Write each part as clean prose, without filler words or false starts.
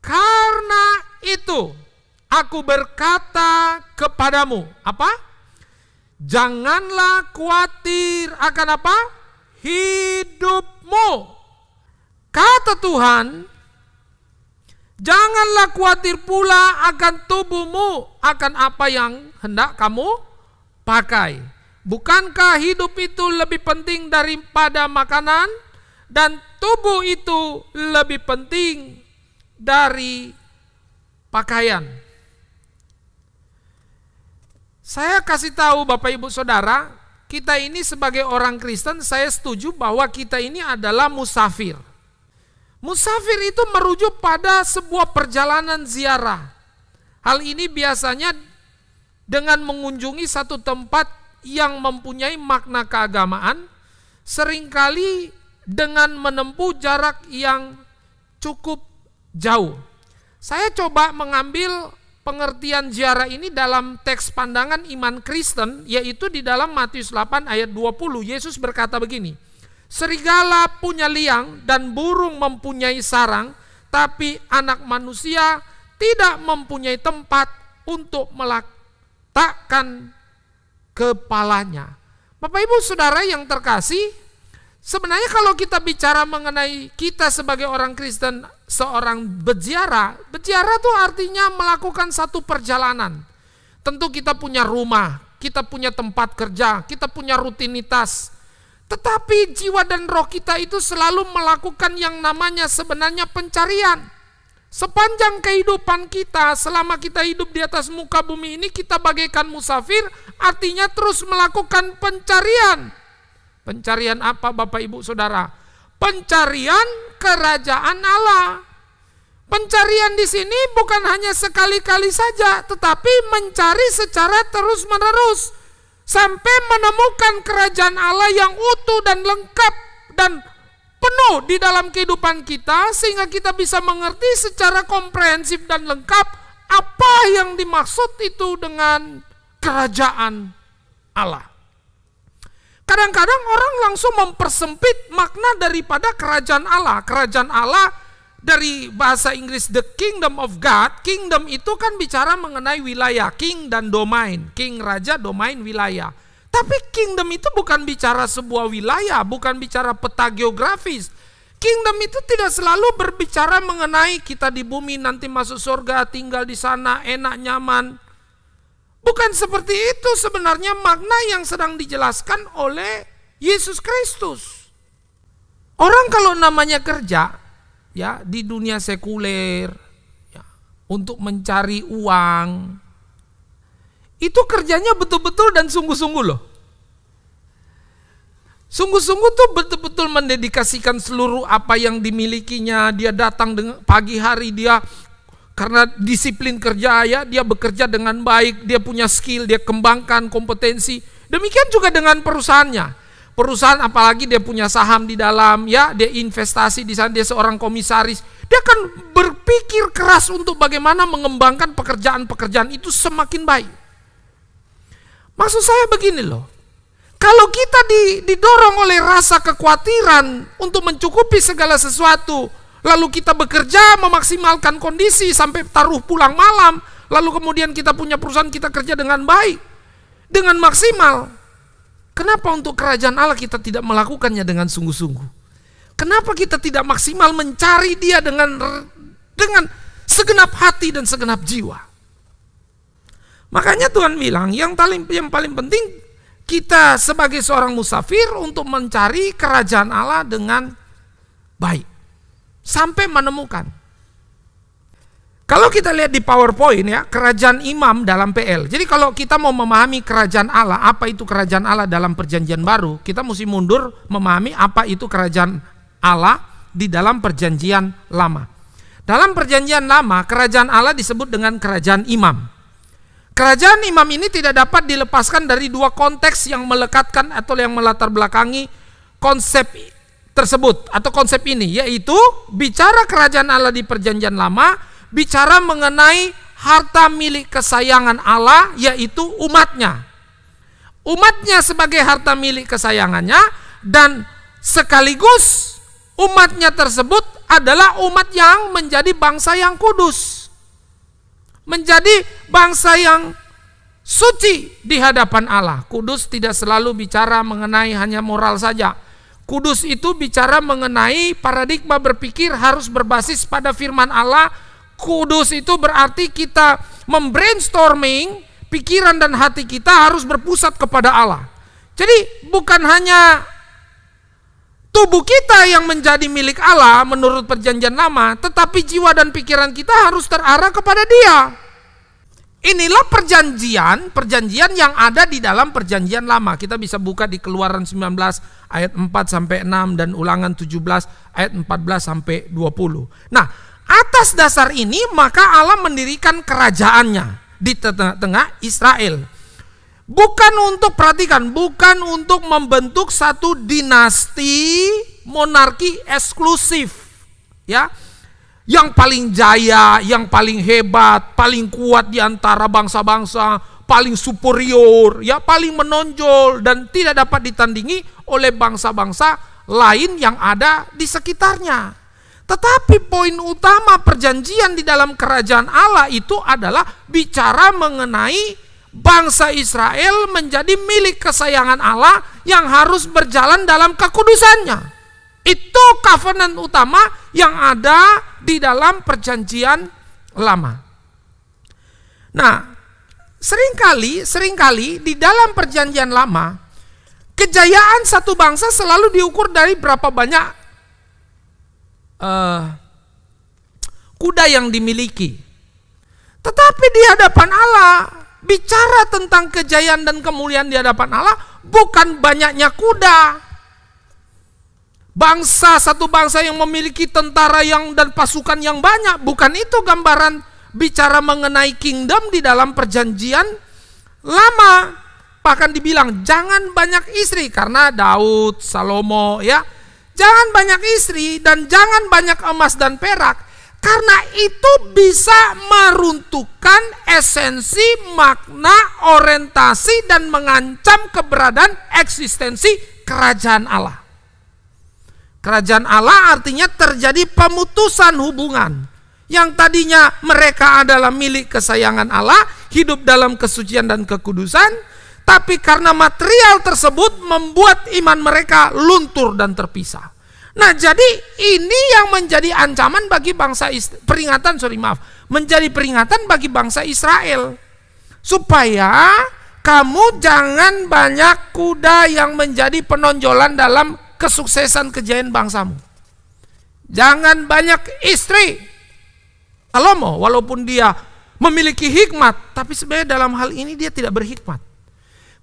Karena itu aku berkata kepadamu, apa? Janganlah khawatir akan apa? Hidupmu. Kata Tuhan, janganlah khawatir pula akan tubuhmu, akan apa yang hendak kamu pakai. Bukankah hidup itu lebih penting daripada makanan, dan tubuh itu lebih penting dari pakaian? Saya kasih tahu Bapak Ibu Saudara, kita ini sebagai orang Kristen, saya setuju bahwa kita ini adalah musafir. Musafir itu merujuk pada sebuah perjalanan ziarah. Hal ini biasanya dengan mengunjungi satu tempat yang mempunyai makna keagamaan, seringkali dengan menempuh jarak yang cukup jauh. Saya coba mengambil pengertian ziarah ini dalam teks pandangan iman Kristen, yaitu di dalam Matius 8 ayat 20. Yesus berkata begini, serigala punya liang dan burung mempunyai sarang, tapi anak manusia tidak mempunyai tempat untuk meletakkan kepalanya. Bapak Ibu Saudara yang terkasih, sebenarnya kalau kita bicara mengenai kita sebagai orang Kristen, seorang berziarah itu artinya melakukan satu perjalanan. Tentu kita punya rumah, kita punya tempat kerja, kita punya rutinitas. Tetapi jiwa dan roh kita itu selalu melakukan yang namanya sebenarnya pencarian. Sepanjang kehidupan kita, selama kita hidup di atas muka bumi ini, kita bagaikan musafir, artinya terus melakukan pencarian. Pencarian apa Bapak Ibu Saudara? Pencarian kerajaan Allah. Pencarian di sini bukan hanya sekali-kali saja, tetapi mencari secara terus-menerus sampai menemukan kerajaan Allah yang utuh dan lengkap dan penuh di dalam kehidupan kita, sehingga kita bisa mengerti secara komprehensif dan lengkap apa yang dimaksud itu dengan kerajaan Allah. Kadang-kadang orang langsung mempersempit makna daripada kerajaan Allah. Kerajaan Allah dari bahasa Inggris the kingdom of God. Kingdom itu kan bicara mengenai wilayah, king dan domain. King raja, domain wilayah. Tapi kingdom itu bukan bicara sebuah wilayah, bukan bicara peta geografis. Kingdom itu tidak selalu berbicara mengenai kita di bumi nanti masuk surga, tinggal di sana enak nyaman. Bukan seperti itu sebenarnya makna yang sedang dijelaskan oleh Yesus Kristus. Orang kalau namanya kerja ya di dunia sekuler ya, untuk mencari uang, itu kerjanya betul-betul dan sungguh-sungguh loh. Sungguh-sungguh tuh betul-betul mendedikasikan seluruh apa yang dimilikinya. Dia datang dengan pagi hari, dia karena disiplin kerja ya, dia bekerja dengan baik, dia punya skill, dia kembangkan kompetensi. Demikian juga dengan perusahaannya. Perusahaan apalagi dia punya saham di dalam ya, dia investasi di sana, dia seorang komisaris. Dia akan berpikir keras untuk bagaimana mengembangkan pekerjaan-pekerjaan itu semakin baik. Maksud saya begini loh. Kalau kita didorong oleh rasa kekhawatiran untuk mencukupi segala sesuatu, lalu kita bekerja memaksimalkan kondisi sampai taruh pulang malam, lalu kemudian kita punya perusahaan, kita kerja dengan baik, dengan maksimal. Kenapa untuk kerajaan Allah kita tidak melakukannya dengan sungguh-sungguh? Kenapa kita tidak maksimal mencari Dia dengan segenap hati dan segenap jiwa? Makanya Tuhan bilang yang paling penting kita sebagai seorang musafir untuk mencari kerajaan Allah dengan baik sampai menemukan. Kalau kita lihat di PowerPoint ya, kerajaan imam dalam PL. Jadi kalau kita mau memahami kerajaan Allah, apa itu kerajaan Allah dalam perjanjian baru, kita mesti mundur memahami apa itu kerajaan Allah di dalam perjanjian lama. Dalam perjanjian lama, kerajaan Allah disebut dengan kerajaan imam. Kerajaan imam ini tidak dapat dilepaskan dari dua konteks yang melekatkan atau yang melatar belakangi konsep tersebut atau konsep ini, yaitu bicara kerajaan Allah di perjanjian lama, bicara mengenai harta milik kesayangan Allah, yaitu umatnya. Umatnya sebagai harta milik kesayangannya, dan sekaligus umatnya tersebut adalah umat yang menjadi bangsa yang kudus. Menjadi bangsa yang suci di hadapan Allah. Kudus tidak selalu bicara mengenai hanya moral saja. Kudus itu bicara mengenai paradigma berpikir harus berbasis pada firman Allah. Kudus itu berarti kita membrainstorming, pikiran dan hati kita harus berpusat kepada Allah. Jadi bukan hanya tubuh kita yang menjadi milik Allah menurut perjanjian lama, tetapi jiwa dan pikiran kita harus terarah kepada Dia. Inilah perjanjian yang ada di dalam perjanjian lama. Kita bisa buka di Keluaran 19 ayat 4 sampai 6 dan Ulangan 17 ayat 14 sampai 20. Nah, atas dasar ini maka Allah mendirikan kerajaannya di tengah-tengah Israel. Bukan untuk membentuk satu dinasti monarki eksklusif, ya, yang paling jaya, yang paling hebat, paling kuat di antara bangsa-bangsa, paling superior, ya, paling menonjol dan tidak dapat ditandingi oleh bangsa-bangsa lain yang ada di sekitarnya. Tetapi poin utama perjanjian di dalam kerajaan Allah itu adalah bicara mengenai bangsa Israel menjadi milik kesayangan Allah yang harus berjalan dalam kekudusannya. Itu covenant utama yang ada di dalam perjanjian lama. Nah, seringkali di dalam perjanjian lama, kejayaan satu bangsa selalu diukur dari berapa banyak kuda yang dimiliki. Tetapi di hadapan Allah, bicara tentang kejayaan dan kemuliaan di hadapan Allah bukan banyaknya kuda. Satu bangsa yang memiliki tentara dan pasukan yang banyak, bukan itu gambaran bicara mengenai kingdom di dalam perjanjian lama. Bahkan dibilang jangan banyak istri, karena Daud, Salomo, ya, jangan banyak istri dan jangan banyak emas dan perak, karena itu bisa meruntuhkan esensi, makna, orientasi dan mengancam keberadaan eksistensi kerajaan Allah. Kerajaan Allah artinya terjadi pemutusan hubungan. Yang tadinya mereka adalah milik kesayangan Allah, hidup dalam kesucian dan kekudusan, tapi karena material tersebut membuat iman mereka luntur dan terpisah. Nah, jadi ini yang menjadi ancaman bagi menjadi peringatan bagi bangsa Israel. Supaya kamu jangan banyak kuda yang menjadi penonjolan dalam kesuksesan kejayaan bangsamu. Jangan banyak istri. Salomo walaupun dia memiliki hikmat, tapi sebenarnya dalam hal ini dia tidak berhikmat.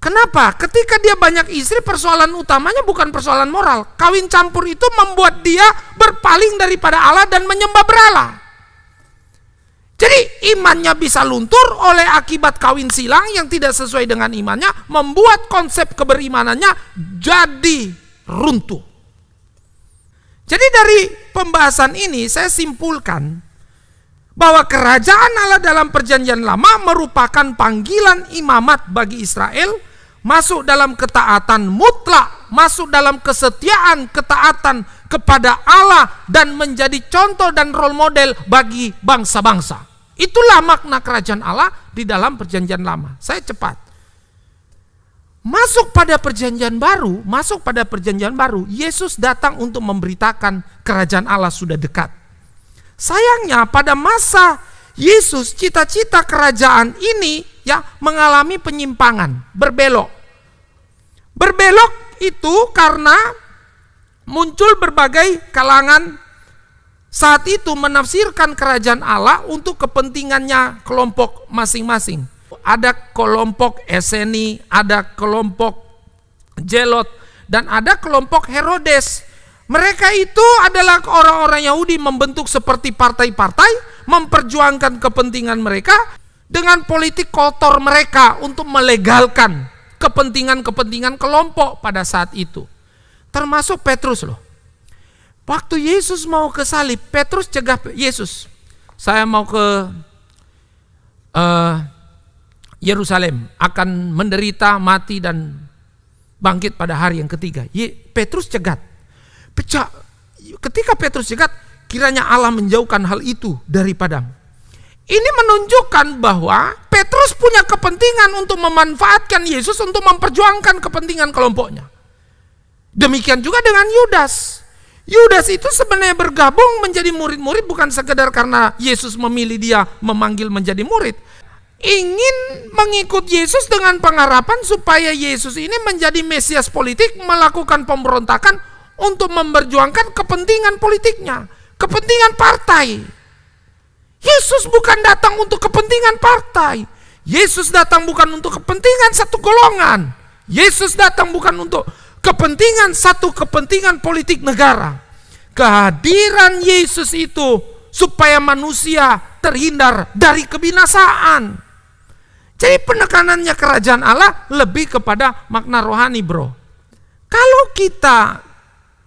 Kenapa? Ketika dia banyak istri, persoalan utamanya bukan persoalan moral. Kawin campur itu membuat dia berpaling daripada Allah dan menyembah berhala. Jadi imannya bisa luntur oleh akibat kawin silang yang tidak sesuai dengan imannya, membuat konsep keberimanannya jadi runtuh. Jadi dari pembahasan ini saya simpulkan bahwa kerajaan Allah dalam perjanjian lama merupakan panggilan imamat bagi Israel masuk dalam ketaatan mutlak, masuk dalam kesetiaan, ketaatan kepada Allah dan menjadi contoh dan role model bagi bangsa-bangsa. Itulah makna kerajaan Allah di dalam perjanjian lama. Saya cepat. Masuk pada perjanjian baru, Yesus datang untuk memberitakan kerajaan Allah sudah dekat. Sayangnya pada masa Yesus, cita-cita kerajaan ini ya mengalami penyimpangan, berbelok. Berbelok itu karena muncul berbagai kalangan saat itu menafsirkan kerajaan Allah untuk kepentingannya kelompok masing-masing. Ada kelompok Eseni, ada kelompok Zelot, dan ada kelompok Herodes. Mereka itu adalah orang-orang Yahudi membentuk seperti partai-partai, memperjuangkan kepentingan mereka dengan politik kotor mereka untuk melegalkan kepentingan-kepentingan kelompok pada saat itu. Termasuk Petrus loh. Waktu Yesus mau ke salib, Petrus cegah Yesus. Saya mau ke Yerusalem, akan menderita, mati dan bangkit pada hari yang ketiga. Petrus cegat. Ketika Petrus cegat, kiranya Allah menjauhkan hal itu daripadamu. Ini menunjukkan bahwa Petrus punya kepentingan untuk memanfaatkan Yesus untuk memperjuangkan kepentingan kelompoknya. Demikian juga dengan Yudas. Yudas itu sebenarnya bergabung menjadi murid-murid bukan sekedar karena Yesus memilih dia memanggil menjadi murid. Ingin mengikut Yesus dengan pengharapan supaya Yesus ini menjadi Mesias politik, melakukan pemberontakan untuk memperjuangkan kepentingan politiknya, kepentingan partai. Yesus bukan datang untuk kepentingan partai. Yesus datang bukan untuk kepentingan satu golongan. Yesus datang bukan untuk kepentingan satu kepentingan politik negara. Kehadiran Yesus itu supaya manusia terhindar dari kebinasaan. Jadi penekanannya kerajaan Allah lebih kepada makna rohani, bro. Kalau kita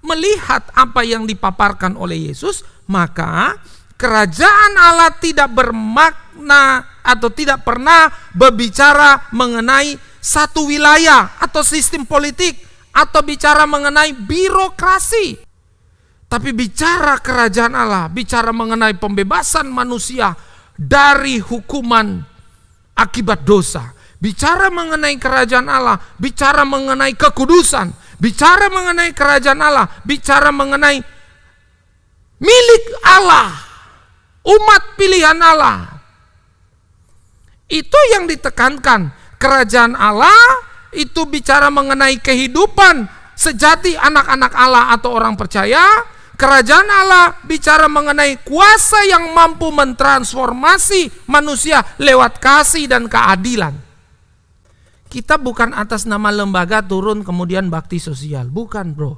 melihat apa yang dipaparkan oleh Yesus, maka kerajaan Allah tidak bermakna atau tidak pernah berbicara mengenai satu wilayah atau sistem politik atau bicara mengenai birokrasi. Tapi bicara kerajaan Allah, bicara mengenai pembebasan manusia dari hukuman akibat dosa. Bicara mengenai kerajaan Allah, bicara mengenai kekudusan, bicara mengenai kerajaan Allah, bicara mengenai milik Allah, umat pilihan Allah. Itu yang ditekankan. Kerajaan Allah itu bicara mengenai kehidupan sejati anak-anak Allah atau orang percaya. Kerajaan Allah bicara mengenai kuasa yang mampu mentransformasi manusia lewat kasih dan keadilan. Kita bukan atas nama lembaga turun kemudian bakti sosial, bukan, bro.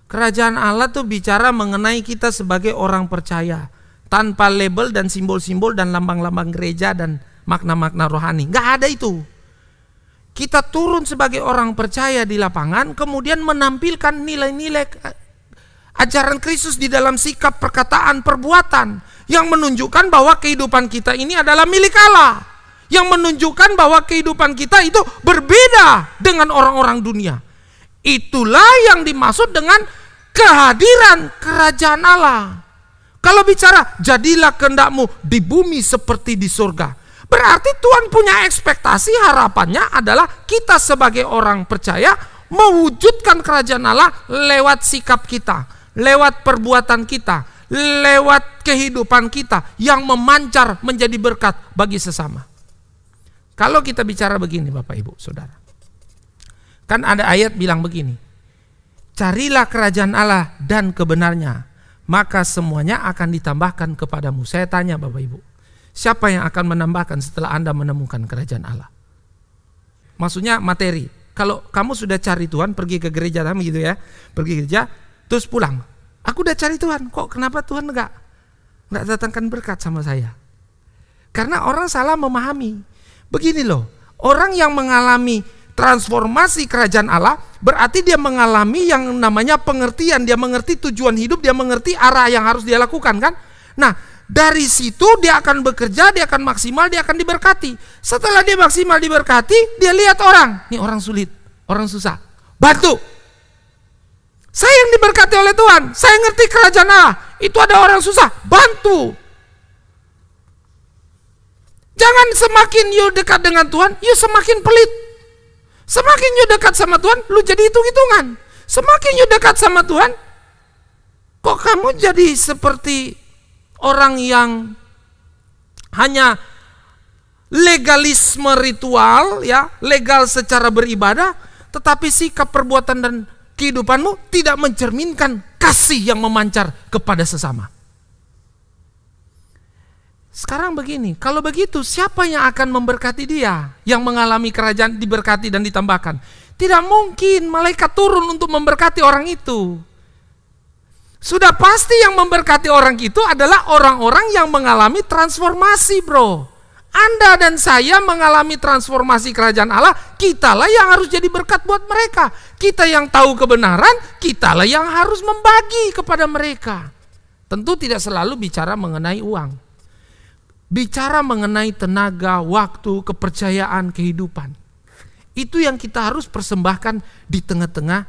Kerajaan Allah tuh bicara mengenai kita sebagai orang percaya, tanpa label dan simbol-simbol dan lambang-lambang gereja dan makna-makna rohani. Nggak ada itu. Kita turun sebagai orang percaya di lapangan, kemudian menampilkan nilai-nilai ajaran Kristus di dalam sikap, perkataan, perbuatan yang menunjukkan bahwa kehidupan kita ini adalah milik Allah, yang menunjukkan bahwa kehidupan kita itu berbeda dengan orang-orang dunia. Itulah yang dimaksud dengan kehadiran kerajaan Allah. Kalau bicara jadilah kehendakmu di bumi seperti di surga, berarti Tuhan punya ekspektasi, harapannya adalah kita sebagai orang percaya mewujudkan kerajaan Allah lewat sikap kita, lewat perbuatan kita, lewat kehidupan kita yang memancar menjadi berkat bagi sesama. Kalau kita bicara begini Bapak Ibu Saudara, kan ada ayat bilang begini, carilah kerajaan Allah dan kebenarnya, maka semuanya akan ditambahkan kepadamu. Saya tanya Bapak Ibu, siapa yang akan menambahkan setelah Anda menemukan kerajaan Allah? Maksudnya materi. Kalau kamu sudah cari Tuhan, pergi ke gereja gitu ya, pergi ke gereja, terus pulang, aku udah cari Tuhan, kok kenapa Tuhan enggak datangkan berkat sama saya? Karena orang salah memahami. Begini loh, orang yang mengalami transformasi kerajaan Allah berarti dia mengalami yang namanya pengertian, dia mengerti tujuan hidup, dia mengerti arah yang harus dia lakukan kan. Nah, dari situ dia akan bekerja, dia akan maksimal, dia akan diberkati. Setelah dia maksimal diberkati, dia lihat orang, ini orang sulit, orang susah, bantu. Saya yang diberkati oleh Tuhan, saya ngerti kerajaan Allah, itu ada orang susah, bantu. Jangan semakin you dekat dengan Tuhan, you semakin pelit. Semakin you dekat sama Tuhan, lu jadi hitung-hitungan. Semakin you dekat sama Tuhan, kok kamu jadi seperti orang yang hanya legalisme ritual, ya, legal secara beribadah, tetapi sikap, perbuatan dan kehidupanmu tidak mencerminkan kasih yang memancar kepada sesama. Sekarang begini, kalau begitu siapa yang akan memberkati dia yang mengalami kerajaan diberkati dan ditambahkan? Tidak mungkin malaikat turun untuk memberkati orang itu. Sudah pasti yang memberkati orang itu adalah orang-orang yang mengalami transformasi, bro. Anda dan saya mengalami transformasi kerajaan Allah, kitalah yang harus jadi berkat buat mereka. Kita yang tahu kebenaran, kitalah yang harus membagi kepada mereka. Tentu tidak selalu bicara mengenai uang. Bicara mengenai tenaga, waktu, kepercayaan, kehidupan. Itu yang kita harus persembahkan di tengah-tengah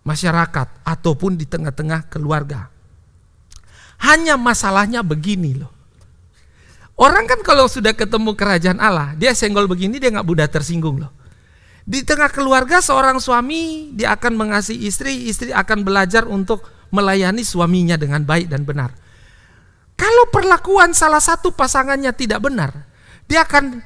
masyarakat ataupun di tengah-tengah keluarga. Hanya masalahnya begini loh. Orang kan kalau sudah ketemu kerajaan Allah, dia senggol begini, dia gak mudah tersinggung loh. Di tengah keluarga seorang suami, dia akan mengasihi istri, istri akan belajar untuk melayani suaminya dengan baik dan benar. Kalau perlakuan salah satu pasangannya tidak benar, dia akan,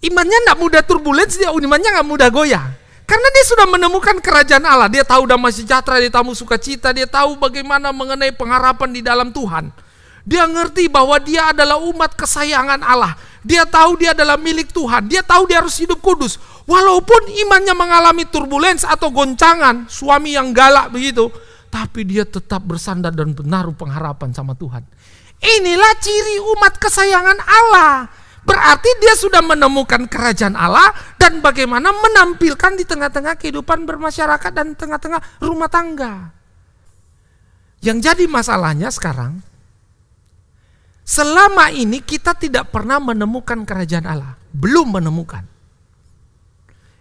imannya gak mudah turbulens, dia imannya gak mudah goyah. Karena dia sudah menemukan kerajaan Allah, dia tahu damai sejahtera, dia tahu sukacita, dia tahu bagaimana mengenai pengharapan di dalam Tuhan. Dia ngerti bahwa dia adalah umat kesayangan Allah. Dia tahu dia adalah milik Tuhan. Dia tahu dia harus hidup kudus. Walaupun imannya mengalami turbulens atau goncangan, suami yang galak begitu, tapi dia tetap bersandar dan menaruh pengharapan sama Tuhan. Inilah ciri umat kesayangan Allah. Berarti dia sudah menemukan kerajaan Allah dan bagaimana menampilkan di tengah-tengah kehidupan bermasyarakat dan tengah-tengah rumah tangga. Yang jadi masalahnya sekarang, selama ini kita tidak pernah menemukan kerajaan Allah. Belum menemukan.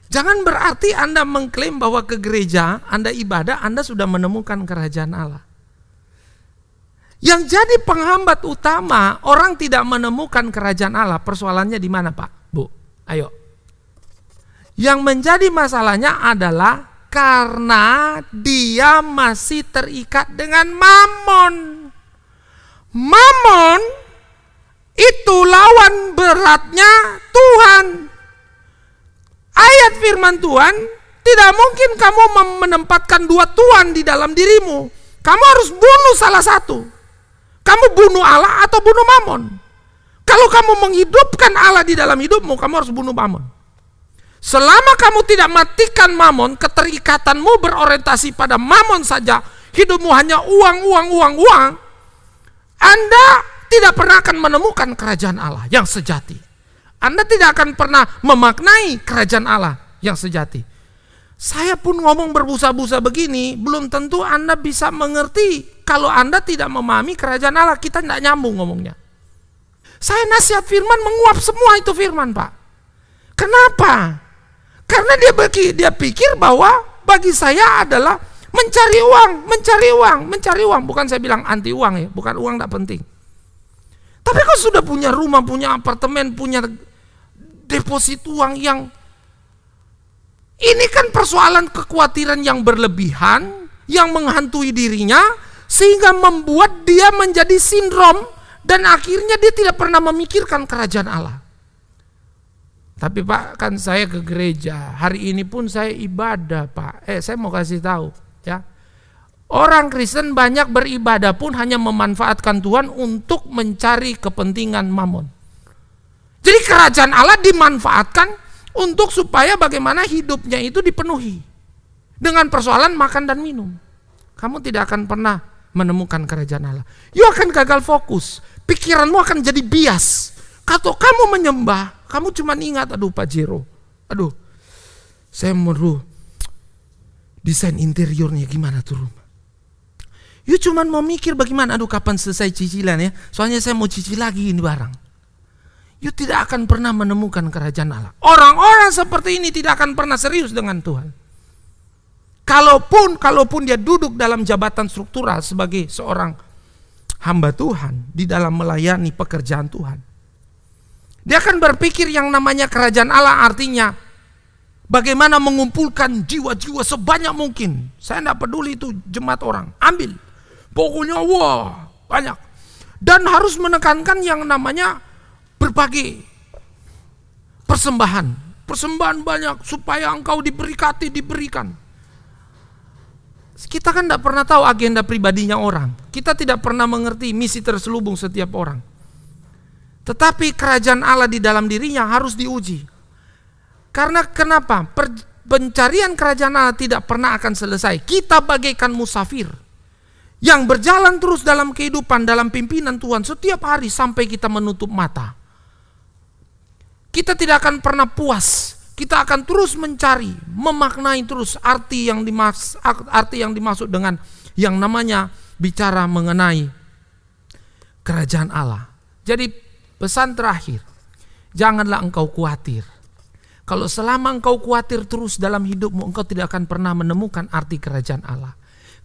Jangan berarti Anda mengklaim bahwa ke gereja, Anda ibadah, Anda sudah menemukan kerajaan Allah. Yang jadi penghambat utama orang tidak menemukan kerajaan Allah, persoalannya di mana Pak? Bu, ayo. Yang menjadi masalahnya adalah karena dia masih terikat dengan mamon. Mamon itu lawan beratnya Tuhan. Ayat firman Tuhan, tidak mungkin kamu menempatkan dua tuan di dalam dirimu. Kamu harus bunuh salah satu. Kamu bunuh Allah atau bunuh mamon. Kalau kamu menghidupkan Allah di dalam hidupmu, kamu harus bunuh mamon. Selama kamu tidak matikan mamon, keterikatanmu berorientasi pada mamon saja, hidupmu hanya uang, Anda tidak pernah akan menemukan kerajaan Allah yang sejati. Anda tidak akan pernah memaknai kerajaan Allah yang sejati. Saya pun ngomong berbusa-busa begini, belum tentu Anda bisa mengerti. Kalau Anda tidak memahami kerajaan Allah, kita tidak nyambung ngomongnya. Saya nasihat firman menguap semua itu firman, Pak. Kenapa? Karena dia pikir bahwa bagi saya adalah mencari uang. Bukan saya bilang anti uang ya, bukan uang tidak penting. Tapi kalau sudah punya rumah, punya apartemen, punya deposit uang yang, ini kan persoalan kekhawatiran yang berlebihan, yang menghantui dirinya, sehingga membuat dia menjadi sindrom, dan akhirnya dia tidak pernah memikirkan kerajaan Allah. Tapi Pak, kan saya ke gereja, hari ini pun saya ibadah Pak. Saya mau kasih tahu ya. Orang Kristen banyak beribadah pun hanya memanfaatkan Tuhan untuk mencari kepentingan mamon. Jadi kerajaan Allah dimanfaatkan untuk supaya bagaimana hidupnya itu dipenuhi dengan persoalan makan dan minum. Kamu tidak akan pernah menemukan kerajaan Allah. You akan gagal fokus. Pikiranmu akan jadi bias. Kalau kamu menyembah, kamu cuma ingat, aduh Pak Jero, aduh saya mau desain interiornya gimana tuh rumah. You cuma mau mikir bagaimana, aduh kapan selesai cicilan ya, soalnya saya mau cicil lagi ini barang. You tidak akan pernah menemukan kerajaan Allah. Orang-orang seperti ini tidak akan pernah serius dengan Tuhan. Kalaupun dia duduk dalam jabatan struktural sebagai seorang hamba Tuhan di dalam melayani pekerjaan Tuhan, dia akan berpikir yang namanya kerajaan Allah artinya bagaimana mengumpulkan jiwa-jiwa sebanyak mungkin. Saya tidak peduli itu jemaat orang, ambil. Pokoknya wah banyak. Dan harus menekankan yang namanya berbagai persembahan. Persembahan banyak supaya engkau diberikan. Kita kan tidak pernah tahu agenda pribadinya orang. Kita tidak pernah mengerti misi terselubung setiap orang. Tetapi kerajaan Allah di dalam dirinya harus diuji. Karena kenapa? Pencarian kerajaan Allah tidak pernah akan selesai. Kita bagaikan musafir yang berjalan terus dalam kehidupan, dalam pimpinan Tuhan setiap hari sampai kita menutup mata. Kita tidak akan pernah puas. Kita akan terus mencari, memaknai terus arti yang dimaksud dengan yang namanya bicara mengenai kerajaan Allah. Jadi pesan terakhir, janganlah engkau khawatir. Kalau selama engkau khawatir terus dalam hidupmu, engkau tidak akan pernah menemukan arti kerajaan Allah.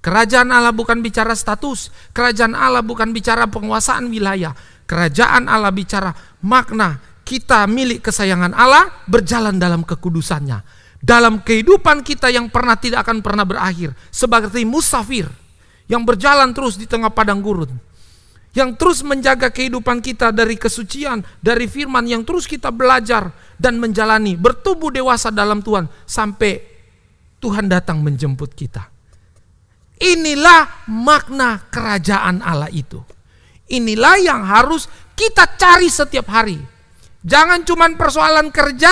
Kerajaan Allah bukan bicara status, kerajaan Allah bukan bicara penguasaan wilayah. Kerajaan Allah bicara makna kita milik kesayangan Allah berjalan dalam kekudusannya. Dalam kehidupan kita yang tidak akan pernah berakhir. Seperti musafir yang berjalan terus di tengah padang gurun. Yang terus menjaga kehidupan kita dari kesucian, dari firman yang terus kita belajar dan menjalani. Bertumbuh dewasa dalam Tuhan sampai Tuhan datang menjemput kita. Inilah makna kerajaan Allah itu. Inilah yang harus kita cari setiap hari. Jangan cuma persoalan kerja,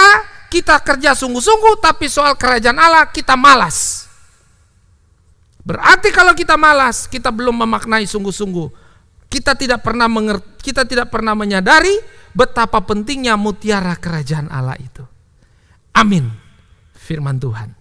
kita kerja sungguh-sungguh, tapi soal kerajaan Allah kita malas. Berarti kalau kita malas, kita belum memaknai sungguh-sungguh. Kita tidak pernah menyadari betapa pentingnya mutiara kerajaan Allah itu. Amin. Firman Tuhan.